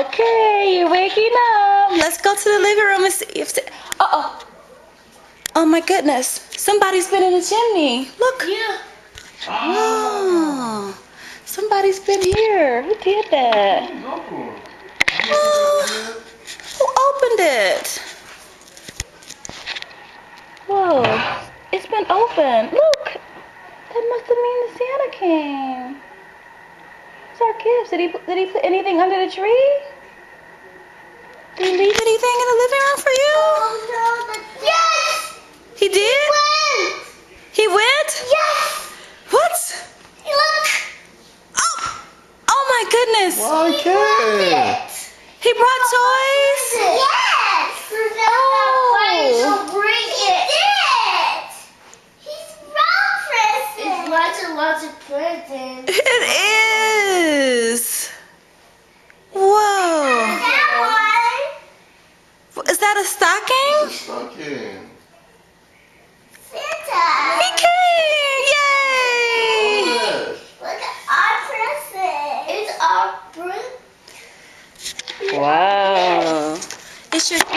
Okay, you're waking up. Let's go to the living room and see if... Uh-oh. Oh, my goodness. Somebody's been in the chimney. Look. Yeah. Oh. Somebody's been here. Who did that? Oh, who opened it? Whoa. It's been open. Look. That must have mean the Santa came. It's our gifts. Did he put anything under the tree? Did he leave anything in the living room for you? Oh, no. Yes! He did? Went! He went? Yes! What? Look! Oh! Oh my goodness! Okay. He brought toys? Yes! Oh. So bring it. He's wrong, Preston. It's lots and lots of presents. It is. Whoa. That Is that a stocking? Stocking. one. Santa. He came! Yay! Yes. Look at our present. It's our present. Wow. It's your gift?